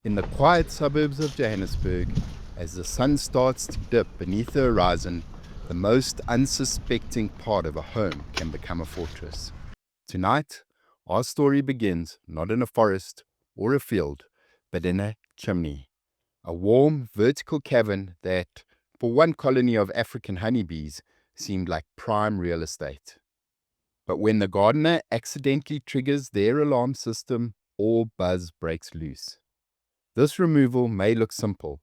In the quiet suburbs of Johannesburg, as the sun starts to dip beneath the horizon, the most unsuspecting part of a home can become a fortress. Tonight, our story begins not in a forest or a field, but in a chimney, a warm, vertical cavern that, for one colony of African honeybees, seemed like prime real estate. But when the gardener accidentally triggers their alarm system, all buzz breaks loose. This removal may look simple,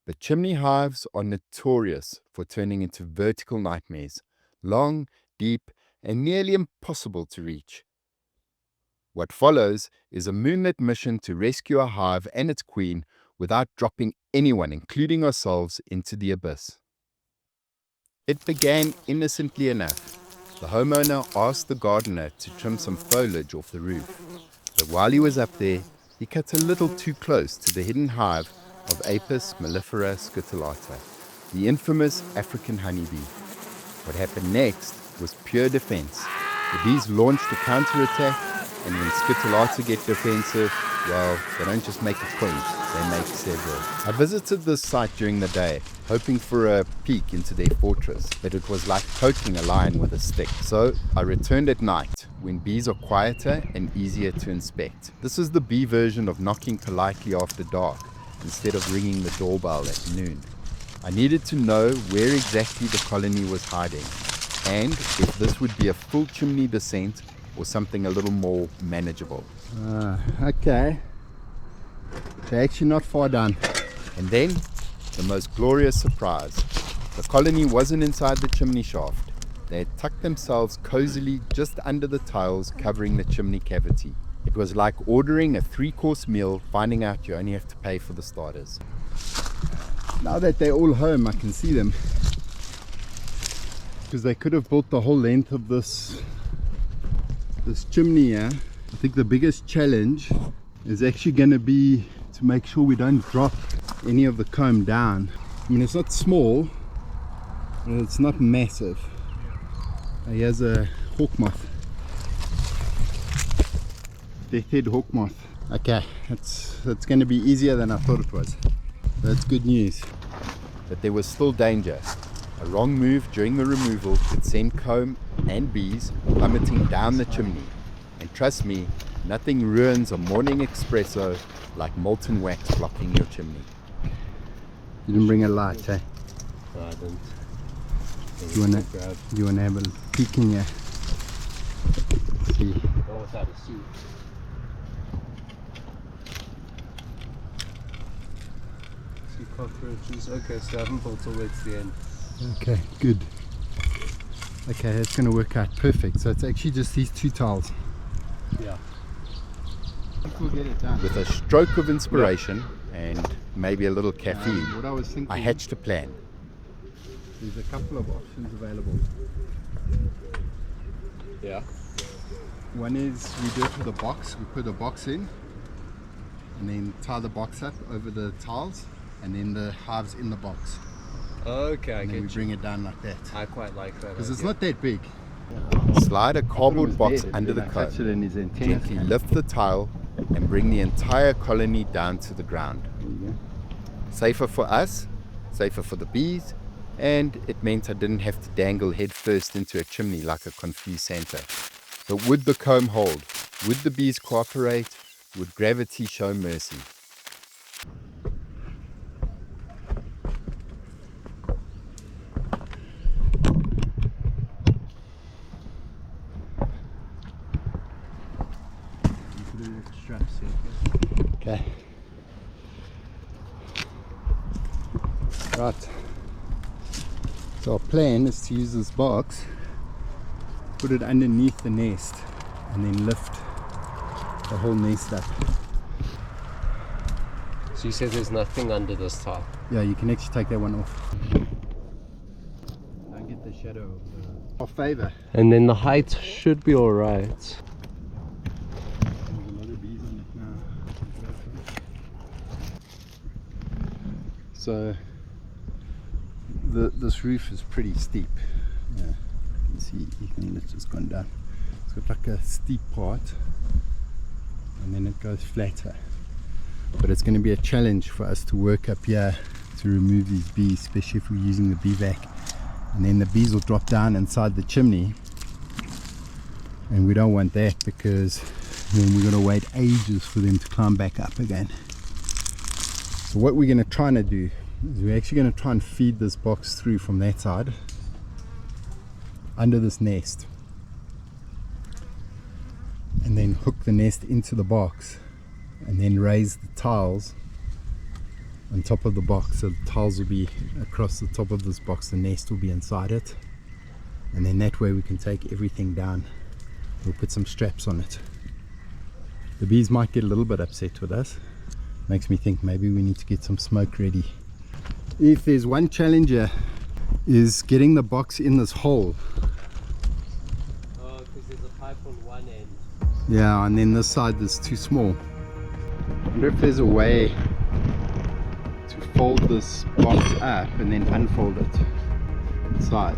but chimney hives are notorious for turning into vertical nightmares, long, deep, and nearly impossible to reach. What follows is a moonlit mission to rescue a hive and its queen without dropping anyone, including ourselves, into the abyss. It began innocently enough. The homeowner asked the gardener to trim some foliage off the roof, but while he was up there, he cut a little too close to the hidden hive of Apis mellifera scutellata, the infamous African honeybee. What happened next was pure defense. The bees launched a counterattack, and when scutellata get defensive, well, they don't just make a point, they make several. I visited this site during the day, hoping for a peek into their fortress, but it was like poking a lion with a stick. So I returned at night, when bees are quieter and easier to inspect. This is the bee version of knocking politely after dark, instead of ringing the doorbell at noon. I needed to know where exactly the colony was hiding, and if this would be a full chimney descent or something a little more manageable. Okay. They're actually not far down. And then, the most glorious surprise. The colony wasn't inside the chimney shaft. They had tucked themselves cozily just under the tiles covering the chimney cavity. It was like ordering a 3-course meal, finding out you only have to pay for the starters. Now that they're all home, I can see them. Because they could have built the whole length of this chimney here. I think the biggest challenge is actually going to be to make sure we don't drop any of the comb down. I mean, it's not small, but it's not massive. Here's a hawk moth. Death-head hawk moth. Okay, it's going to be easier than I thought it was. That's good news. But there was still danger. A wrong move during the removal could send comb and bees plummeting down the chimney. And trust me, nothing ruins a morning espresso like molten wax blocking your chimney. You didn't bring a light, eh? No, I didn't. You wanna have a peek in here? See. Oh, without a suit. See cockroaches. Okay, so I haven't built all the way to the end. Okay, good. Okay, that's going to work out perfect. So it's actually just these 2 tiles. Yeah. I think we'll get it done. With a stroke of inspiration and maybe a little caffeine, What I was thinking, I hatched a plan. there's a couple of options available. Yeah. One is we do it with a box. We put a box in and then tie the box up over the tiles, and then the hive's in the box. Okay, I And then get we you. bring it down like that. I quite like that. Because it's idea. not that big. Slide a cardboard box under the Touch it comb, and his antennas gently came. lift the tile, and bring the entire colony down to the ground. There you go. Safer for us, safer for the bees, and it meant I didn't have to dangle headfirst into a chimney like a confused Santa. But would the comb hold? Would the bees cooperate? Would gravity show mercy? Straps here. Okay. Right. So our plan is to use this box, put it underneath the nest, and then lift the whole nest up. So you said there's nothing under this tile. Yeah, you can actually take that one off. Don't get the shadow of the... Our favor. And then the height should be alright. There's a lot of bees on it now. So this roof is pretty steep. Yeah, you can see it's just gone down. It's got like a steep part and then it goes flatter. but it's going to be a challenge for us to work up here to remove these bees, especially if we're using the bee vac. And then the bees will drop down inside the chimney, and we don't want that because then we're going to wait ages for them to climb back up again. So what we're going to try and do is we're actually going to try and feed this box through from that side under this nest, and then hook the nest into the box, and then raise the tiles on top of the box. So the tiles will be across the top of this box, the nest will be inside it, and then that way we can take everything down. We'll put some straps on it. The bees might get a little bit upset with us. Makes me think maybe we need to get some smoke ready. If there's one challenge here, is getting the box in this hole. Oh, because there's a pipe on one end. Yeah, and then this side is too small. I wonder if there's a way to fold this box up and then unfold it inside.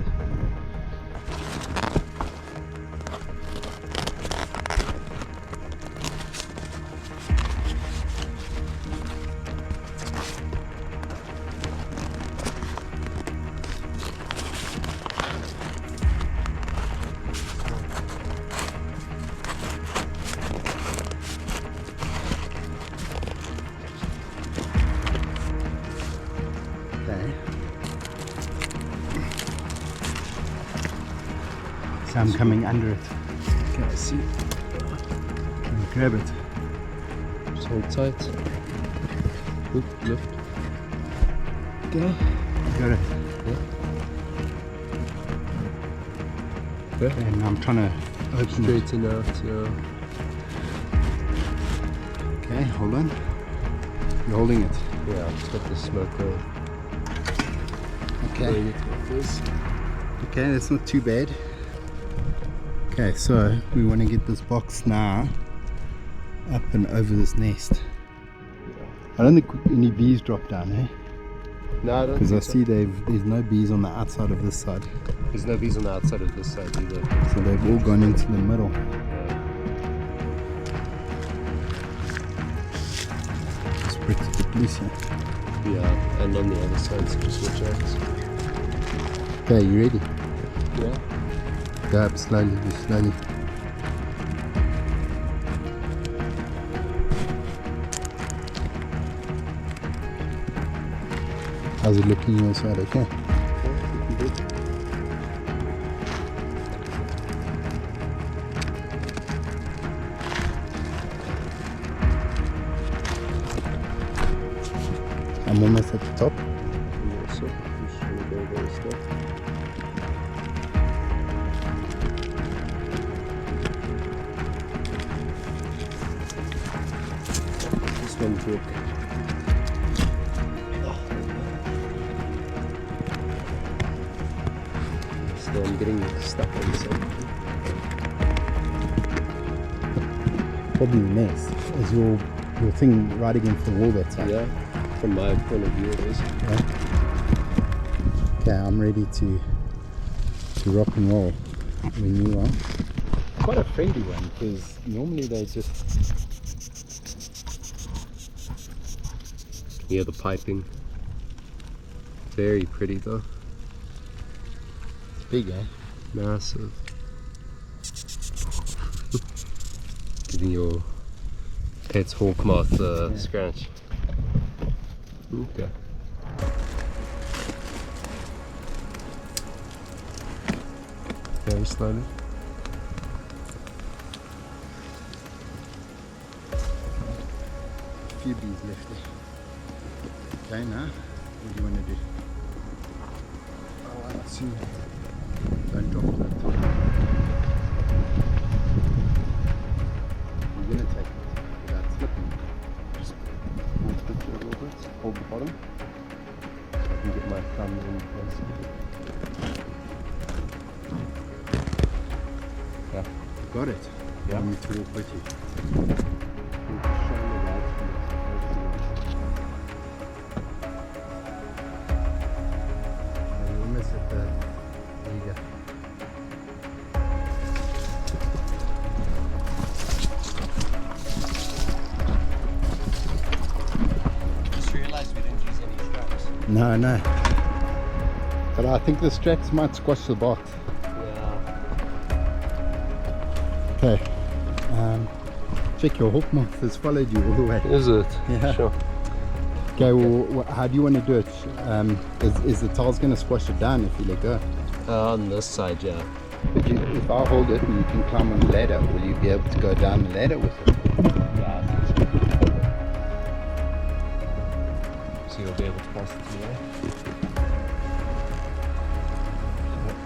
So I'm coming under it. Can I see? Can you grab it? Just hold tight. Oop, lift. Okay. Got it. Yeah. And I'm trying to open it. Straighten out, yeah. Okay, hold on. You're holding it. Yeah, I've just got the smoke going. Okay. Blowing it like this. Okay, that's not too bad. Okay, so we want to get this box now up and over this nest. I don't think any bees drop down, eh? No, I don't Because I think see there's no bees on the outside of this side. There's no bees on the outside of this side either. So they've all gone into the middle. This brick's a bit loose here. Yeah, and on the other side, so just watch out. Okay, you ready? Yeah. Go up slowly, just slowly. How's it looking your side? Okay. I'm almost at the top. Yeah, so I'm just trying to go very slow. Just one brick. So I'm getting stuck on something. Probably the nest. Is your thing right against the wall that side? Yeah, from my point of view it is. Yeah. Okay, I'm ready to rock and roll when you are. Quite a friendly one, because normally they just... Hear the piping. Very pretty though. It's big, eh? Massive. Giving your pet's hawk moth a scratch. Okay. Very slowly. A few bees left there. Okay, now, what do you want to do? I want to Don't drop that. You're going to take it without slipping. just hold the picture a little bit. Hold the bottom. I can get my thumb in place. Yeah. Got it. Yeah. I want me to walk with you. You're almost at the... There you go. No. But I think the straps might squash the box. Yeah. Okay. Check, your hawk moth has followed you all the way. Is it? Yeah. Sure. Okay, well, how do you want to do it? Is the tiles going to squash it down if you let go? On this side, yeah. But if I hold it and you can climb on the ladder, will you be able to go down the ladder with it? Yeah, I think so. So you'll be able to pass it through there?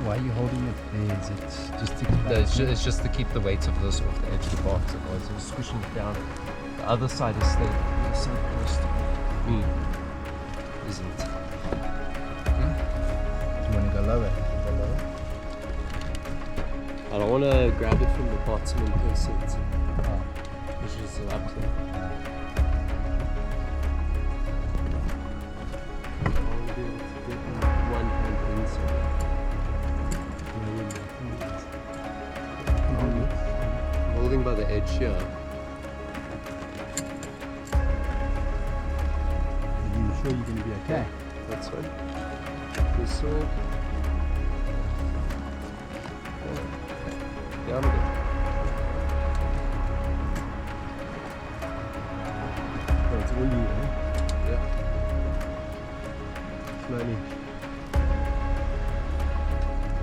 Why are you holding it there? Is it just to No, it's just to keep the weight of this off the edge of the box, otherwise it's squishing it down. The other side is stable. The side close to me isn't. Do you want to go lower? I don't want to grab it from the bottom and place it. Which is up to. I want to be able to get one hand inside. Holding by the edge here. Are you sure you're going to be okay? That's fine. This one. Yeah, I'm good. Oh, it's all you, eh? Yeah. Slowly.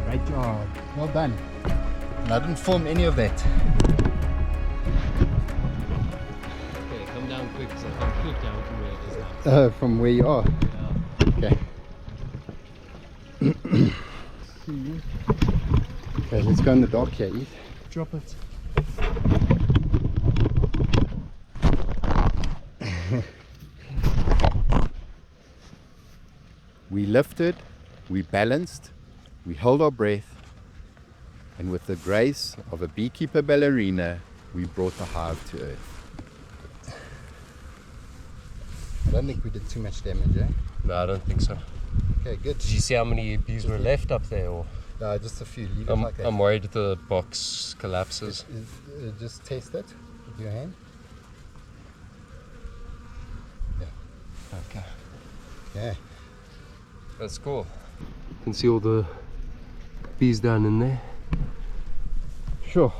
Great job. Well done. And I didn't film any of that. Okay, come down quick because I can't look down from where it is now. From where you are. Yeah. Okay. Okay, let's go in the dark here, Eve. Drop it. We lifted, we balanced, we held our breath, and with the grace of a beekeeper ballerina, we brought the hive to earth. I don't think we did too much damage, eh? No, I don't think so. Okay, good. Did you see how many bees were left up there? Or No, just a few. Leave it like that. I'm worried the box collapses. Just test it with your hand. Okay. Yeah. That's cool. You can see all the bees down in there. Sure.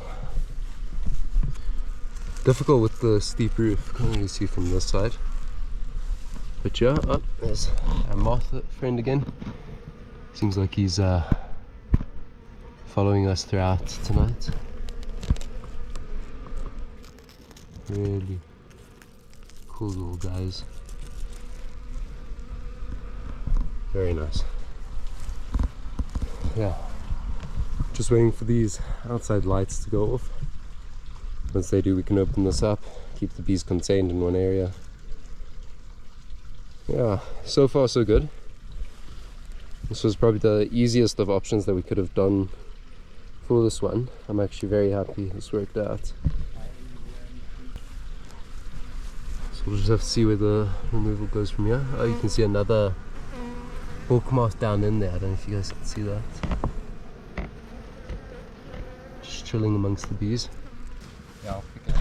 Difficult with the steep roof. Can't really see from this side. But yeah, there's our moth friend again. Seems like he's following us throughout tonight. Really cool little guys. Very nice. Yeah. Just waiting for these outside lights to go off. Once they do, we can open this up, keep the bees contained in one area. Yeah, so far so good. This was probably the easiest of options that we could have done for this one. I'm actually very happy this worked out. So we'll just have to see where the removal goes from here. Oh, you can see another hawk moth down in there. I don't know if you guys can see that. Just chilling amongst the bees. Yeah, I'll pick it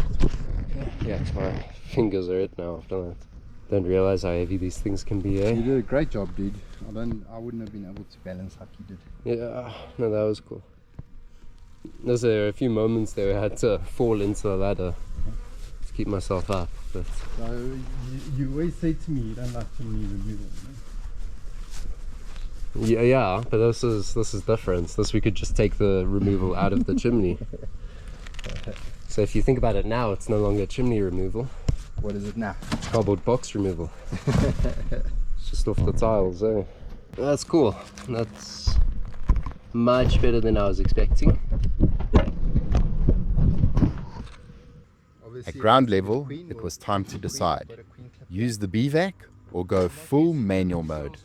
up. Yeah, my fingers are it now after that. Don't realize how heavy these things can be, eh? You did a great job, dude. I wouldn't have been able to balance like you did. Yeah, no, that was cool. There were a few moments there where I had to fall into the ladder to keep myself up, but So you always say to me you don't like chimney removal, no? yeah, but this is different. This we could just take the removal out of the chimney. So if you think about it now, it's no longer chimney removal. What is it now? It's cardboard box removal. It's just off the tiles, eh? That's cool. That's much better than I was expecting. At ground level, it was time to decide. Use the beevac or go full manual mode.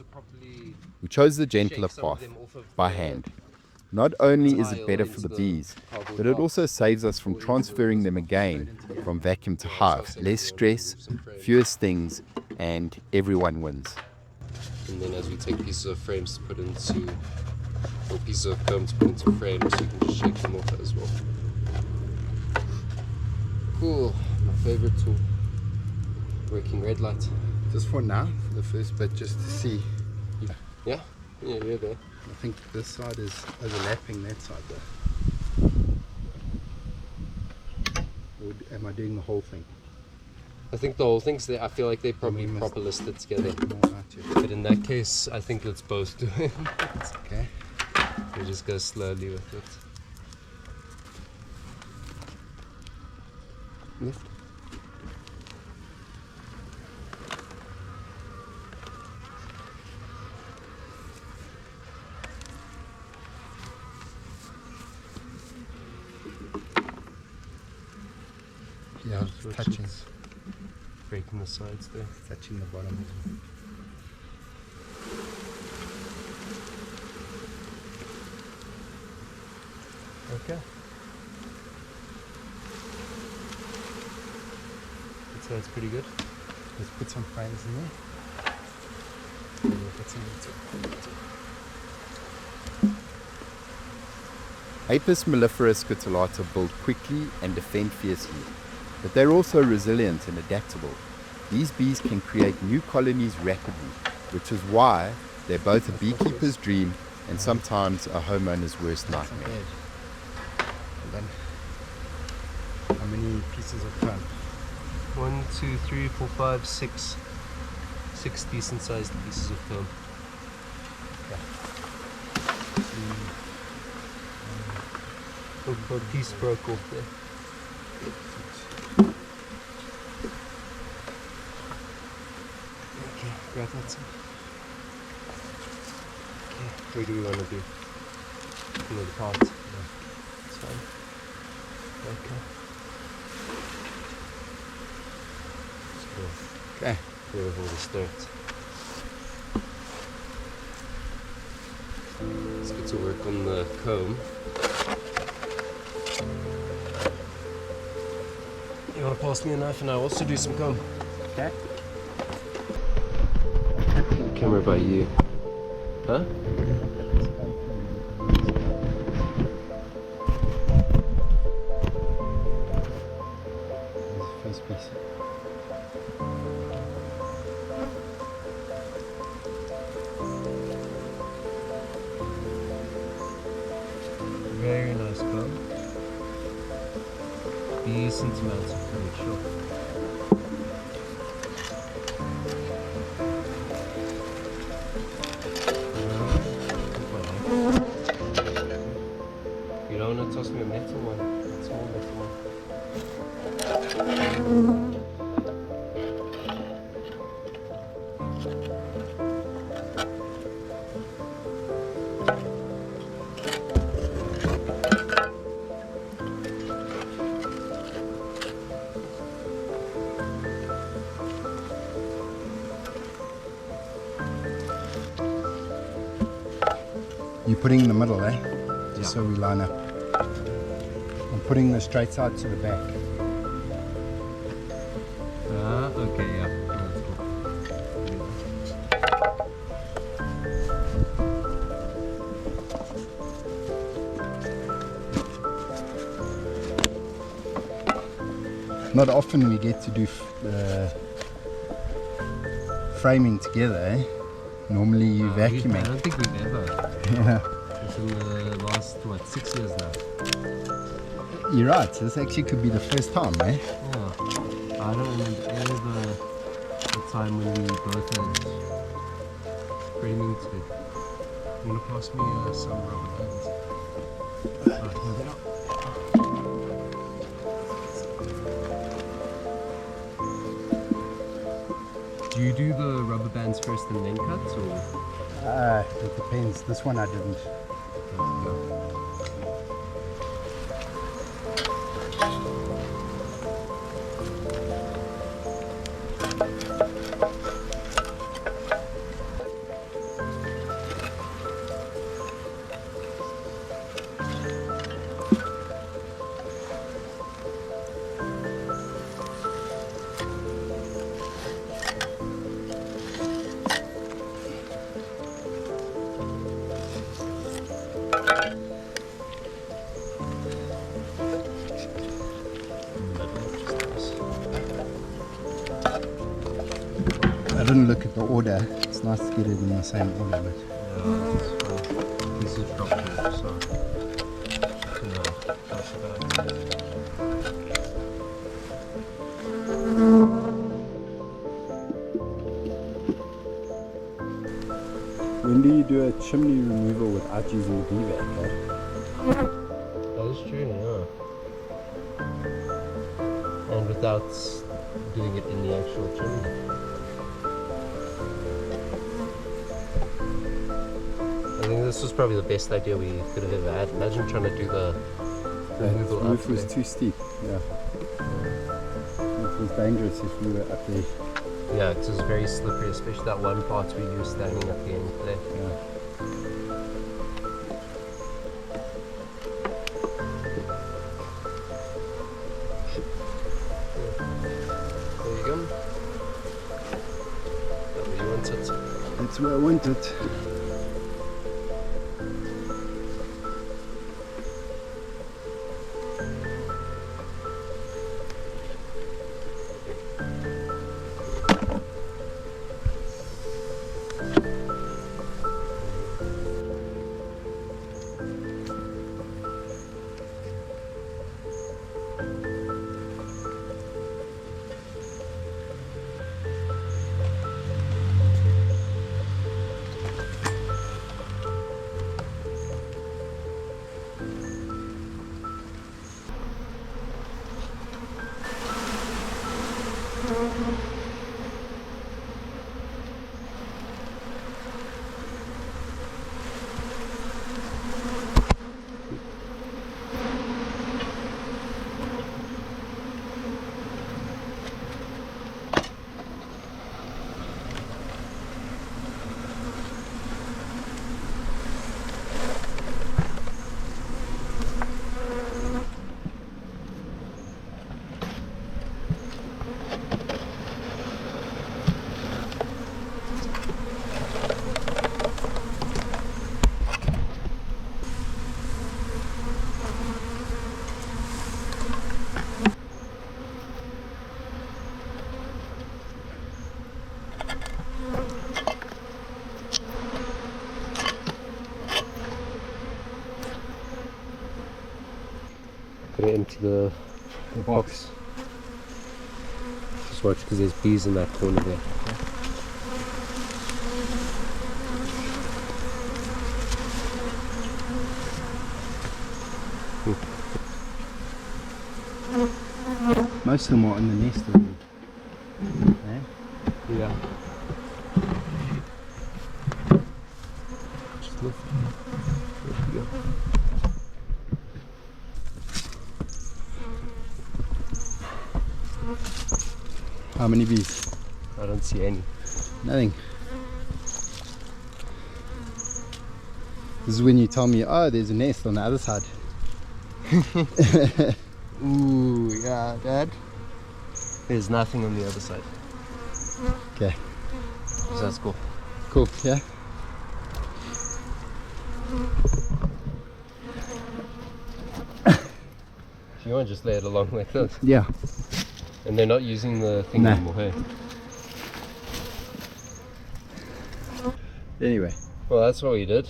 We chose the gentler path, by hand. Not only is it better for the bees, but it also saves us from transferring them again from vacuum to hive. Less stress, fewer stings, and everyone wins. And then as we take pieces of frames to put into, or pieces of comb to put into frames, you can just shake them off as well. Cool, my favorite tool. Working red light. Just for now, for the first bit, just to see Yeah, you're there. I think this side is overlapping that side though. Or am I doing the whole thing? I think the whole thing's there. I feel like they probably must- proper listed together. Right, yeah. But in that case, I think let's both do it. It's okay. We just go slowly with it. Lift. Yeah, touching Breaking the sides there. touching the bottom. Okay. So it's pretty good. Let's put some frames in there. Put some Apis mellifera scutellata build quickly and defend fiercely, but they're also resilient and adaptable. These bees can create new colonies rapidly, which is why they're both a beekeeper's dream and sometimes a homeowner's worst nightmare. Well done. How many pieces of comb? 1, 2, 3, 4, 5, 6. 6 decent sized pieces of comb. Oh, a piece broke off there. Okay, grab that some. Okay, where do we want to do? Another part. Yeah. It's fine. Okay. Okay. Clear of all this dirt. Let's get to work on the comb. You want to pass me a knife and I'll also do some comb? Okay. Camera by you. Huh? First piece. Very nice comb. Decent amounts of fluid, sure. You don't want to toss me a metal one, a small metal one. You're putting in the middle, eh? Just so we line up. I'm putting the straight side to the back. Okay, yeah. That's Not often we get to do framing together, eh? Normally you I vacuuming. don't think we've ever. Yeah. It's in the last, 6 years now? You're right, this actually could be the first time, eh? Yeah. I don't remember ever the time when we both had framing to. You want to pass me some rubber bands? Alright, here they are. Do you do the rubber bands first and then cut, or? It depends. This one I didn't. I didn't look at the order. It's nice to get it in the same order, but Yeah, it's fun. This is drop here, so no, not so bad. when do you do a chimney removal without using the bee vac, eh? That is true, yeah. And without doing it in the actual chimney. I think this was probably the best idea we could have ever had. Imagine trying to do the removal The up roof was there. too steep, yeah. It was dangerous if we were up there. Yeah, it was very slippery, especially that one part where you were standing at the end there. Yeah. There you go. That way you want it. That's where I want it. Put it into the box. Just watch because there's bees in that corner there. Most of them are in the nest already. Eh? Yeah. Just look. There we go. How many bees? I don't see any. Nothing. This is when you tell me, oh, there's a nest on the other side. Ooh, yeah, Dad. There's nothing on the other side. Okay, So that's cool. cool, yeah? You want to just lay it along like this. Yeah. And they're not using the thing Nah. anymore, hey? Anyway. Well, that's what we did.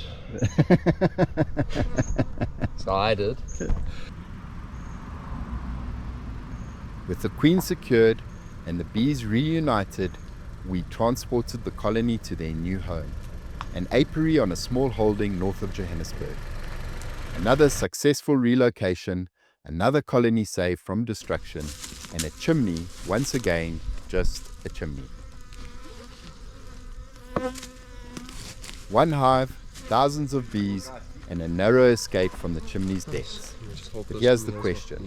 So I did. With the queen secured and the bees reunited, we transported the colony to their new home, an apiary on a small holding north of Johannesburg. Another successful relocation, another colony saved from destruction, and a chimney, once again, just a chimney. One hive, thousands of bees, and a narrow escape from the chimney's depths. But here's the question.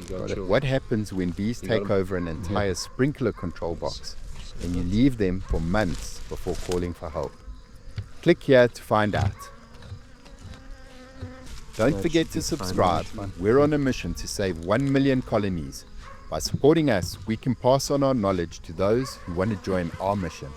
What happens when bees take over an entire sprinkler control box and you leave them for months before calling for help? Click here to find out. Don't forget to subscribe. We're on a mission to save 1 million colonies. By supporting us, we can pass on our knowledge to those who want to join our mission.